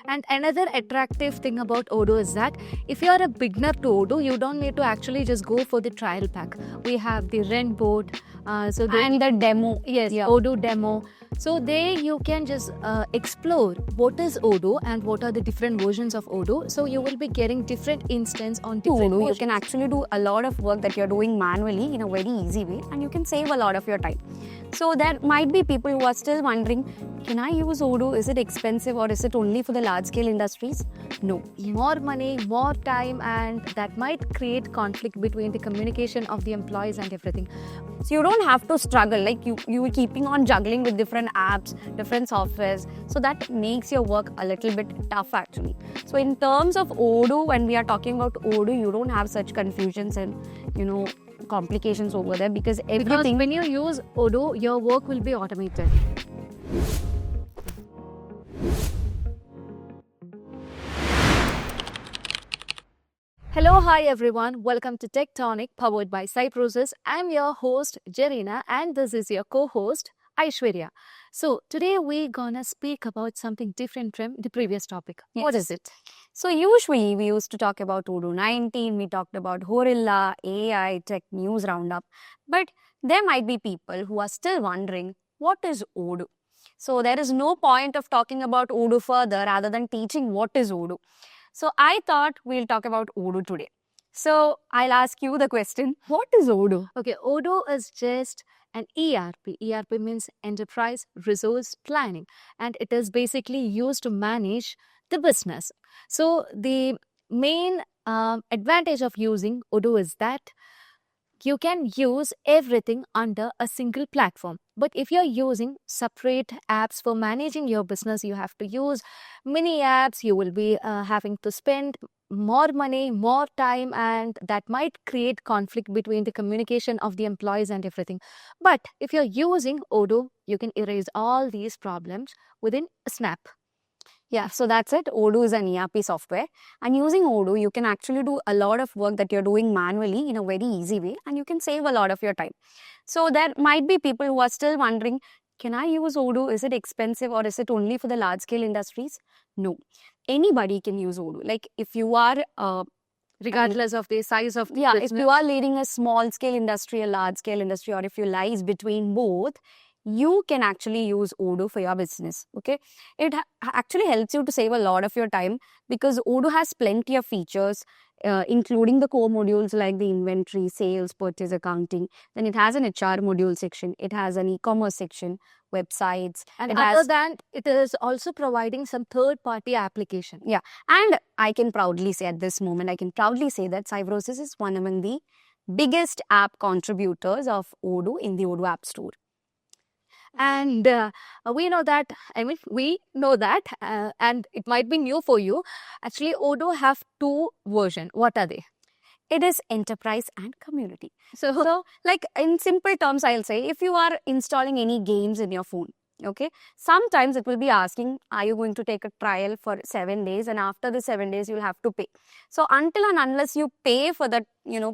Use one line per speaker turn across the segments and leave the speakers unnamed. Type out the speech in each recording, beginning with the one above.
And another attractive thing about Odoo is that if you're a beginner to Odoo, you don't need to actually just go for the trial pack. We have the rent board,
and the demo.
Yes, Odoo demo. So there you can just explore what is Odoo and what are the different versions of Odoo. So you will be getting different instance on different
Odoo, you
versions.
can actually do a lot of work that you're doing manually in a very easy way, and you can save a lot of your time. So there might be people who are still wondering, can I use Odoo? Is it expensive or is it only for the large scale industries? No.
More money, more time, and that might create conflict between the communication of the employees and everything.
So you don't have to struggle, like you keeping on juggling with different apps, different softwares. So that makes your work a little bit tough actually. So in terms of Odoo, when we are talking about Odoo, you don't have such confusions and complications over there because everything.
When you use Odoo, your work will be automated. Hello, hi everyone. Welcome to Techtonic, powered by Cybrosys. I'm your host, Jarina, and this is your co-host, Aishwarya. So today we're gonna speak about something different from the previous topic.
Yes.
What is it?
So usually we used to talk about Odoo 19, we talked about Horilla, AI, Tech News Roundup. But there might be people who are still wondering, what is Odoo? So there is no point of talking about Odoo further rather than teaching what is Odoo. So I thought we'll talk about Odoo today. So I'll ask you the question, what is Odoo?
Okay, Odoo is just an ERP. ERP means Enterprise Resource Planning, and it is basically used to manage the business. So the main advantage of using Odoo is that you can use everything under a single platform. But if you're using separate apps for managing your business, you have to use many apps. You will be having to spend more money, more time, and that might create conflict between the communication of the employees and everything. But if you're using Odoo, you can erase all these problems within a snap.
Yeah, so that's it. Odoo is an ERP software, and using Odoo, you can actually do a lot of work that you're doing manually in a very easy way, and you can save a lot of your time. So there might be people who are still wondering, can I use Odoo? Is it expensive or is it only for the large scale industries? No, anybody can use Odoo. Like if you are
Regardless of the size of the
if
business.
you are leading a small scale industry, a large scale industry, or if you lies between both, you can actually use Odoo for your business. Okay, it actually helps you to save a lot of your time because Odoo has plenty of features, including the core modules like the inventory, sales, purchase, accounting. Then it has an HR module section. It has an e-commerce section, websites,
and other than it is also providing some third-party application.
Yeah, and I can proudly say at this moment, I can proudly say that Cybrosys is one among the biggest app contributors of Odoo in the Odoo App Store.
And we know that, and it might be new for you. Actually, Odoo have two versions. What are they?
It is enterprise and community. So like in simple terms, I'll say if you are installing any games in your phone, okay, sometimes it will be asking, are you going to take a trial for 7 days, and after the 7 days you'll have to pay. So until and unless you pay for that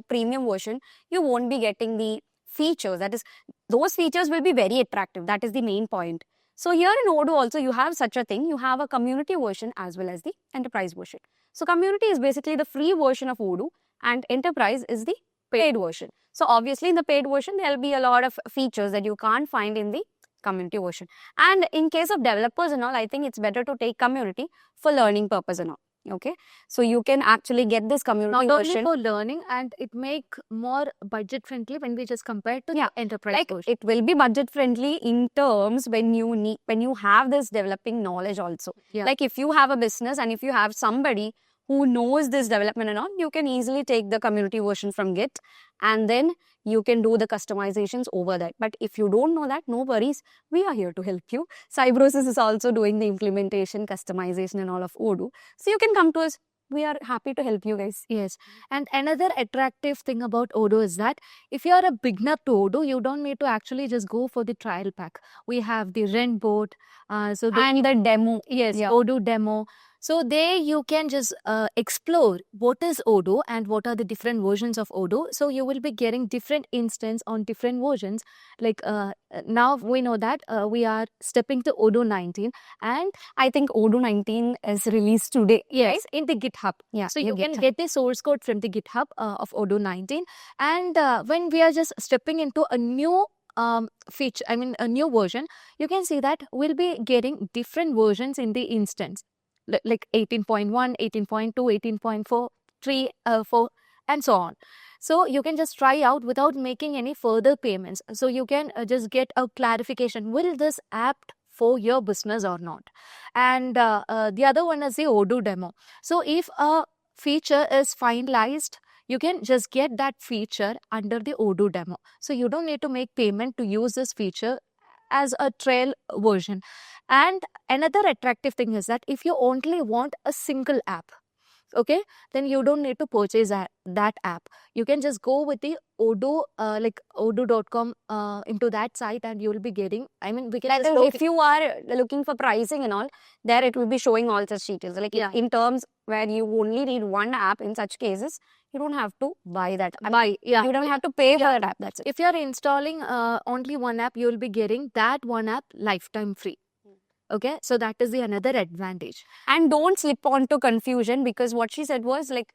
premium version, you won't be getting the features. That is, those features will be very attractive. That is the main point. So here in Odoo also you have such a thing. You have a community version as well as the enterprise version. So community is basically the free version of Odoo, and enterprise is the paid version. So obviously in the paid version, there will be a lot of features that you can't find in the community version. And in case of developers and all, I think it's better to take community for learning purpose and all. Okay, so you can actually get this community version.
Not only for learning, and it make more budget friendly when we just compare to the enterprise version.
It will be budget friendly in terms when you have this developing knowledge also.
Yeah.
Like if you have a business and if you have somebody who knows this development and all, you can easily take the community version from Git and then you can do the customizations over that. But if you don't know that, no worries. We are here to help you. Cybrosys is also doing the implementation, customization and all of Odoo. So you can come to us. We are happy to help you guys.
Yes. And another attractive thing about Odoo is that if you are a beginner to Odoo, you don't need to actually just go for the trial pack. We have the rent board.
And the demo.
Yes, Odoo demo. So there you can just explore what is Odoo and what are the different versions of Odoo. So you will be getting different instance on different versions. Like now we know that we are stepping to Odoo 19, and
I think Odoo 19 is released today.
yes,
right?
in the GitHub.
Yeah.
So you can get the source code from the GitHub of Odoo 19. And when we are just stepping into a new feature, I mean a new version, you can see that we'll be getting different versions in the instance, like 18.1, 18.2, 18.4, 3, 4, and so on. So you can just try out without making any further payments. So you can just get a clarification, will this app for your business or not? And the other one is the Odoo demo. So if a feature is finalized, you can just get that feature under the Odoo demo. So you don't need to make payment to use this feature as a trail version. And another attractive thing is that if you only want a single app, okay, then you don't need to purchase that app. You can just go with the Odoo, like odoo.com into that site, and you will be getting, I mean, we can
That
just
is, if you are looking for pricing and all, there it will be showing all such details. Like
Yeah.
in terms where you only need one app, in such cases, you don't have to buy that.
yeah.
You don't have to pay for that app. That's it.
If you are installing only one app, you will be getting that one app lifetime free. Okay, so that is the another advantage.
And don't slip onto confusion, because what she said was like,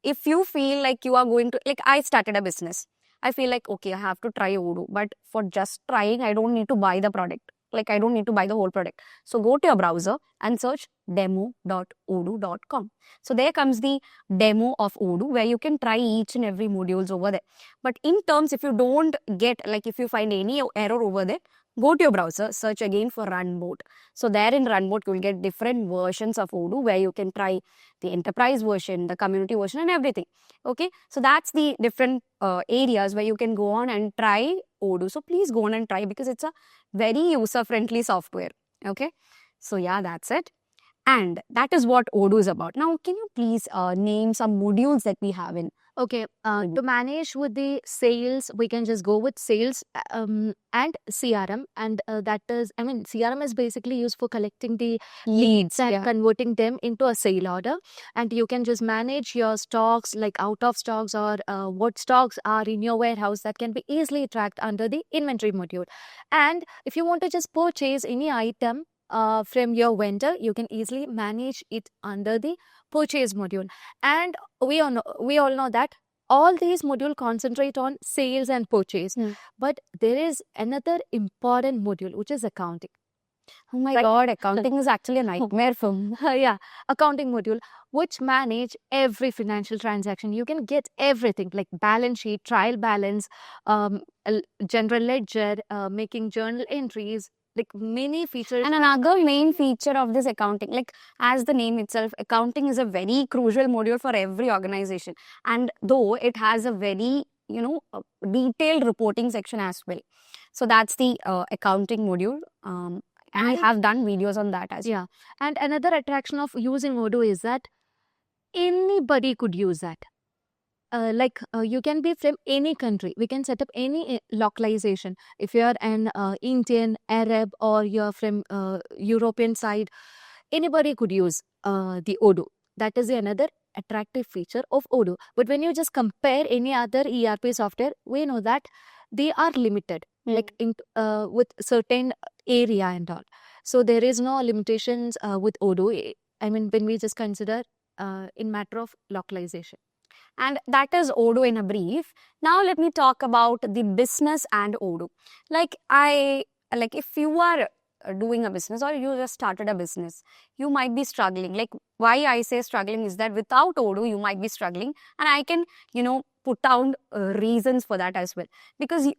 if you feel like you are going to, like I started a business, I feel like, okay, I have to try Odoo, but for just trying, I don't need to buy the product. Like I don't need to buy the whole product. So go to your browser and search demo.odoo.com. So there comes the demo of Odoo, where you can try each and every modules over there. But in terms, if you don't get, like if you find any error over there, go to your browser, search again for Runboat. So there in Runboat, you will get different versions of Odoo, where you can try the enterprise version, the community version, and everything. Okay, so that's the different areas where you can go on and try Odoo. So please go on and try, because it's a very user-friendly software. Okay, so yeah, that's it. And that is what Odoo is about. Now, can you please name some modules that we have in?
Okay, to manage with the sales, we can just go with sales and CRM. And that is, I mean, CRM is basically used for collecting the leads and converting them into a sale order. And you can just manage your stocks, like out of stocks, or what stocks are in your warehouse, that can be easily tracked under the inventory module. And if you want to just purchase any item from your vendor, you can easily manage it under the purchase module. And we all know that all these modules concentrate on sales and purchase. But there is another important module, which is accounting.
Oh my God, accounting is actually a nightmare for me.
Yeah, accounting module, which manage every financial transaction. You can get everything like balance sheet, trial balance, general ledger, making journal entries, like many features.
And another main feature of this accounting, like as the name itself, accounting is a very crucial module for every organization. And though it has a very, detailed reporting section as well. So that's the accounting module. And I have done videos on that as well.
Yeah. And another attraction of using Odoo is that anybody could use that. You can be from any country. We can set up any localization. If you're an Indian, Arab, or you're from European side, anybody could use the Odoo. That is another attractive feature of Odoo. But when you just compare any other ERP software, we know that they are limited, like with certain area and all. So there is no limitations with Odoo. I mean, when we just consider in matter of localization.
And that is Odoo in a brief. Now let me talk about the business and Odoo. Like if you are doing a business, or you just started a business, you might be struggling. Like why I say struggling is that without Odoo, you might be struggling. And I can, put down reasons for that as well. Because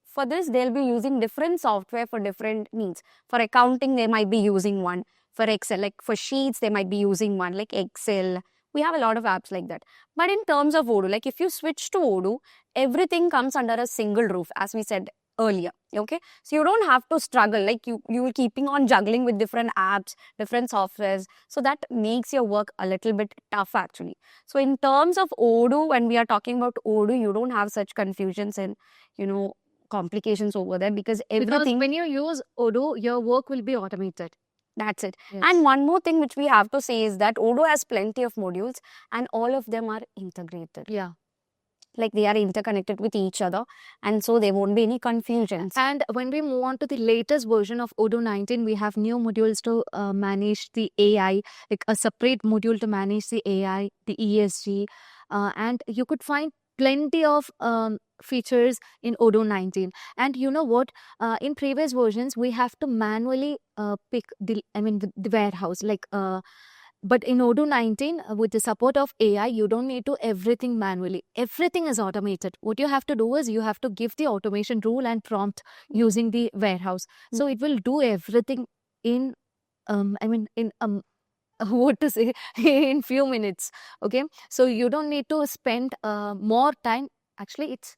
for this, they'll be using different software for different needs. For accounting, they might be using one. For Excel, like for sheets, they might be using one, like Excel. We have a lot of apps like that. But in terms of Odoo, like if you switch to Odoo, everything comes under a single roof, as we said earlier. Okay, so you don't have to struggle, like you will keeping on juggling with different apps, different softwares. So that makes your work a little bit tough actually. So in terms of Odoo, when we are talking about Odoo, you don't have such confusions and complications over there, because everything.
Because when you use Odoo, your work will be automated.
That's it.
Yes.
And one more thing which we have to say is that Odoo has plenty of modules and all of them are integrated.
Yeah.
Like they are interconnected with each other, and so there won't be any confusions.
And when we move on to the latest version of Odoo 19, we have new modules to manage the AI, like a separate module to manage the AI, the ESG, and you could find plenty of features in Odoo 19. And you know what? In previous versions, we have to manually pick the warehouse, like. But in Odoo 19, with the support of AI, you don't need to everything manually. Everything is automated. What you have to do is you have to give the automation rule and prompt using the warehouse. So it will do everything in, what to say, in few minutes. Okay. So you don't need to spend more time. Actually, it's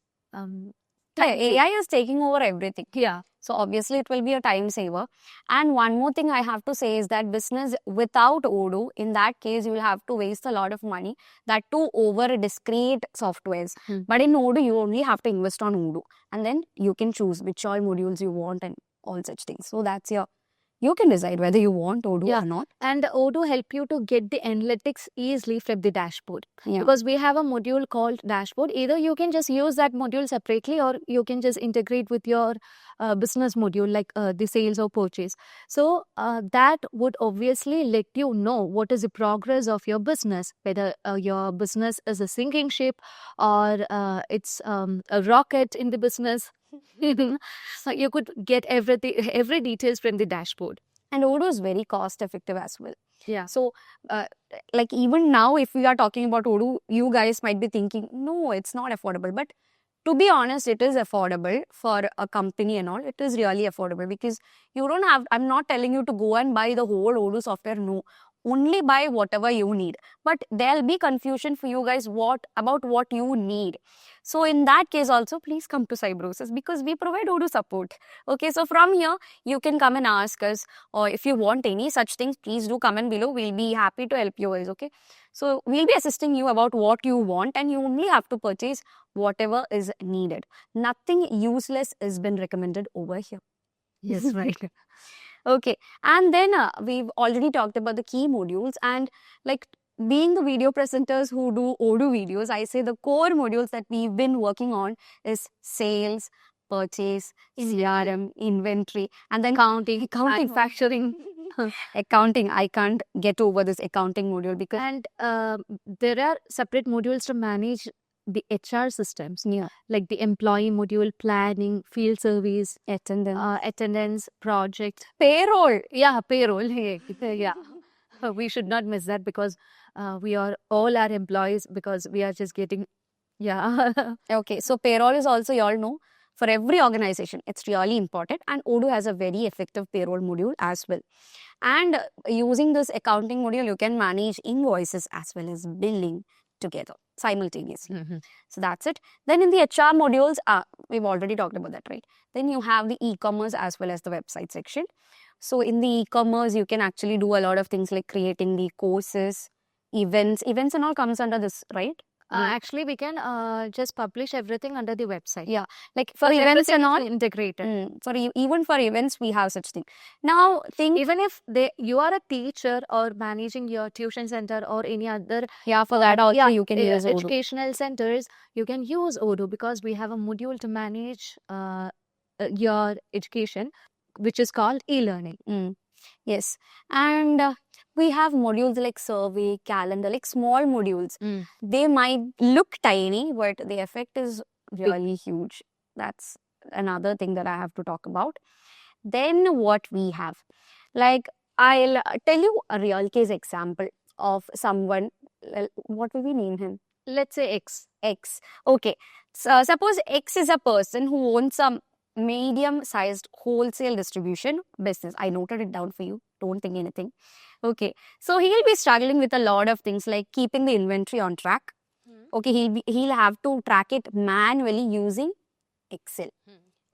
AI is taking over everything.
Yeah.
So obviously it will be a time saver. And one more thing I have to say is that business without Odoo, in that case, you will have to waste a lot of money, that too over discrete softwares. But in Odoo, you only have to invest on Odoo. And then you can choose which all modules you want and all such things. So that's you can decide whether you want Odoo or not.
And Odoo help you to get the analytics easily from the dashboard.
Yeah.
Because we have a module called dashboard. Either you can just use that module separately or you can just integrate with your business module like the sales or purchase. So that would obviously let you know what is the progress of your business, whether your business is a sinking ship or it's a rocket in the business. So you could get every details from the dashboard.
And Odoo is very cost effective as well.
Yeah.
So like even now, if we are talking about Odoo, you guys might be thinking, no, it's not affordable. But to be honest, it is affordable for a company and all. It is really affordable because you don't have, I'm not telling you to go and buy the whole Odoo software. No, only buy whatever you need. But there'll be confusion for you guys about what you need. So in that case also, please come to Cybrosys because we provide Odoo support. Okay, so from here, you can come and ask us, or if you want any such things, please do comment below. We'll be happy to help you guys, okay? So we'll be assisting you about what you want and you only have to purchase whatever is needed. Nothing useless has been recommended over here.
Yes, right.
Okay, and then we've already talked about the key modules, and like being the video presenters who do Odoo videos, I say the core modules that we've been working on is sales, purchase, CRM, inventory, and then accounting,
Manufacturing.
accounting. I can't get over this accounting module because
And there are separate modules to manage the HR systems, like the employee module, planning, field service, attendance, project,
payroll.
Yeah, payroll. Yeah. We should not miss that because we are all our employees because we are just getting, yeah.
Okay, so payroll is also, you all know, for every organization, it's really important, and Odoo has a very effective payroll module as well. And using this accounting module, you can manage invoices as well as billing together simultaneously. So that's it. Then in the HR modules, we've already talked about that, right? Then you have the e-commerce as well as the website section. So in the e-commerce, you can actually do a lot of things like creating the courses, events and all comes under this, right?
Actually, we can just publish everything under the website.
Yeah, like for events and all
integrated.
Even for events, we have such thing. Now,
even if you are a teacher or managing your tuition center or any other,
for that also you can use Odoo.
Educational centers, you can use Odoo because we have a module to manage your education, which is called e-learning.
Yes, and we have modules like survey, calendar, like small modules. They might look tiny, but the effect is really huge. That's another thing that I have to talk about. Then what we have, like I'll tell you a real case example of someone. What will we name him?
Let's say X.
Okay, so suppose X is a person who owns some medium-sized wholesale distribution business. I noted it down for you. Don't think anything. Okay, so he'll be struggling with a lot of things like keeping the inventory on track. Okay, he'll have to track it manually using Excel.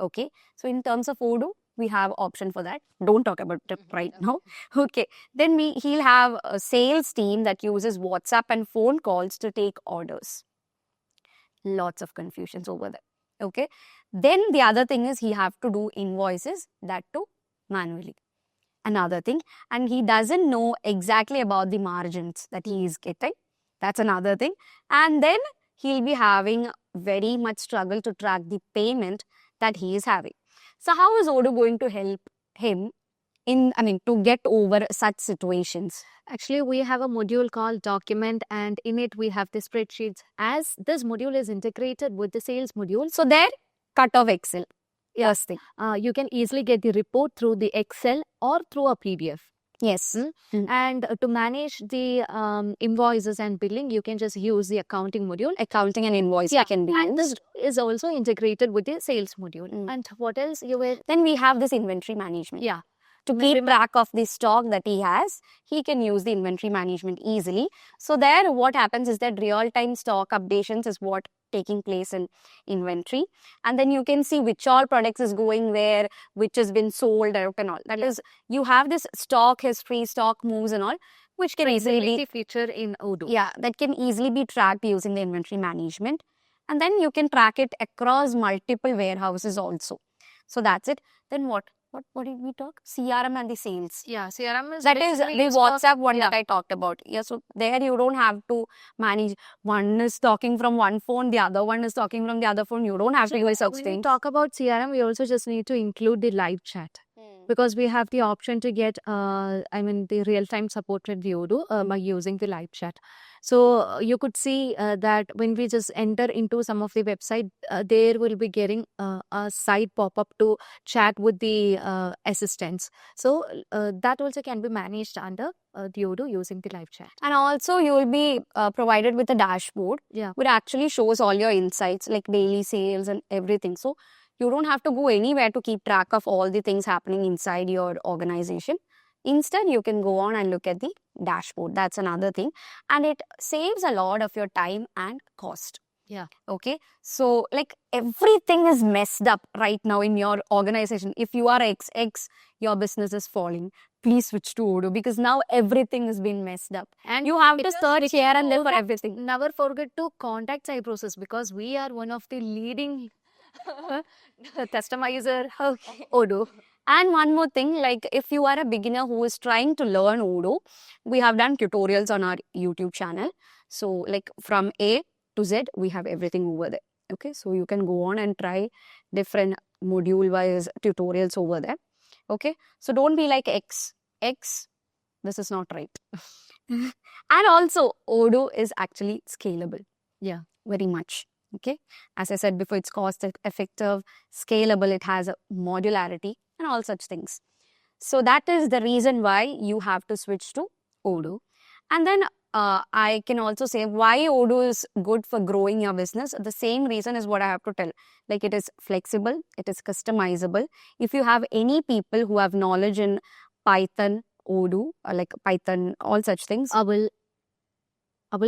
Okay, so in terms of Odoo, we have option for that. Don't talk about it right now. Okay, then he'll have a sales team that uses WhatsApp and phone calls to take orders. Lots of confusions over there. Okay, then the other thing is he have to do invoices, that too manually. another thing. And he doesn't know exactly about the margins that he is getting. That's another thing. And then he'll be having very much struggle to track the payment that he is having. So how is Odoo going to help him to get over such situations?
Actually, we have a module called document, and in it we have the spreadsheets. As this module is integrated with the sales module,
So there, cut off Excel.
Yes, thing. You can easily get the report through the Excel or through a PDF.
Yes.
And to manage the invoices and billing, you can just use the accounting module.
Accounting and invoice can be
And this
used.
is also integrated with the sales module. And what else you were?
Then we have this inventory management.
Yeah.
To keep track of the stock that he has, he can use the inventory management easily. So there, what happens is that real-time stock updations is what taking place in inventory. And then you can see which all products is going where, which has been sold out and all. That is, you have this stock history, stock moves and all, which can easily be
feature in Odoo.
Yeah, that can easily be tracked using the inventory management. And then you can track it across multiple warehouses also. So that's it. Then what did we talk? CRM and the sales.
Yeah, CRM is
That is the WhatsApp one that I talked about. Yeah, so there you don't have to manage. One is talking from one phone, the other one is talking from the other phone. You don't have to use such
When we
things.
talk about CRM, we also just need to include the live chat. Because we have the option to get, the real-time support with the Odoo by using the live chat. So you could see that when we just enter into some of the website, there will be getting a site pop-up to chat with the assistants. So that also can be managed under the Odoo using the live chat.
And also you will be provided with a dashboard which actually shows all your insights like daily sales and everything. So you don't have to go anywhere to keep track of all the things happening inside your organization. Instead, you can go on and look at the dashboard. That's another thing. And it saves a lot of your time and cost.
Yeah.
Okay. So like everything is messed up right now in your organization. If you are XX, your business is falling. Please switch to Odoo because now everything has been messed up. And you have to search here and there for everything.
Never forget to contact Cybrosys because we are one of the leading customizer Odoo.
And one more thing, like if you are a beginner who is trying to learn Odoo, we have done tutorials on our YouTube channel. So like from A to Z, we have everything over there. Okay, so you can go on and try different module-wise tutorials over there. Okay, so don't be like X, this is not right. And also, Odoo is actually scalable.
Yeah,
very much. Okay, as I said before, it's cost effective, scalable, it has a modularity and all such things. So that is the reason why you have to switch to Odoo. And then I can also say why Odoo is good for growing your business. The same reason is what I have to tell. Like it is flexible, it is customizable. If you have any people who have knowledge in Python, Odoo, or like Python, all such things.
Abel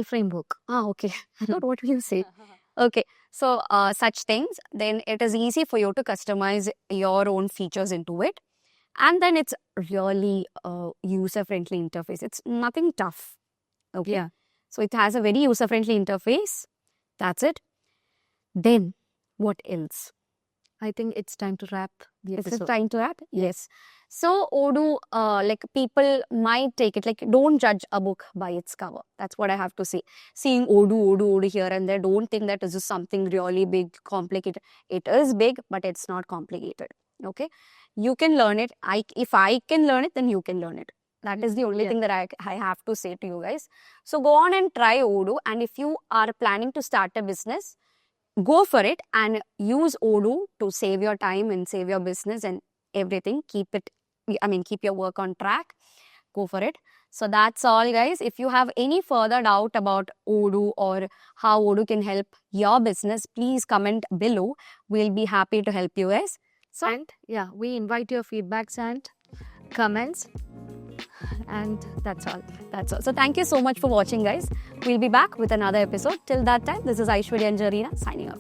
framework.
Okay. I thought what will you say? Okay, so such things, then it is easy for you to customize your own features into it. And then it's really a user-friendly interface. It's nothing tough. Okay.
Yeah.
So it has a very user-friendly interface. That's it. Then what else?
I think it's time to wrap the episode.
Is it time to wrap? Yes. So Odoo, like people might take it, like don't judge a book by its cover. That's what I have to say. Seeing Odoo here and there, don't think that this is something really big, complicated. It is big, but it's not complicated. Okay. You can learn it. If I can learn it, then you can learn it. That is the only thing that I have to say to you guys. So go on and try Odoo. And if you are planning to start a business, go for it and use Odoo to save your time and save your business and everything. Keep your work on track. Go for it. So that's all, guys. If you have any further doubt about Odoo or how Odoo can help your business, please comment below. We'll be happy to help you guys. So,
and we invite your feedbacks and comments. And that's all.
So thank you so much for watching, guys. We'll be back with another episode. Till that time, this is Aishwarya and Jarina signing off.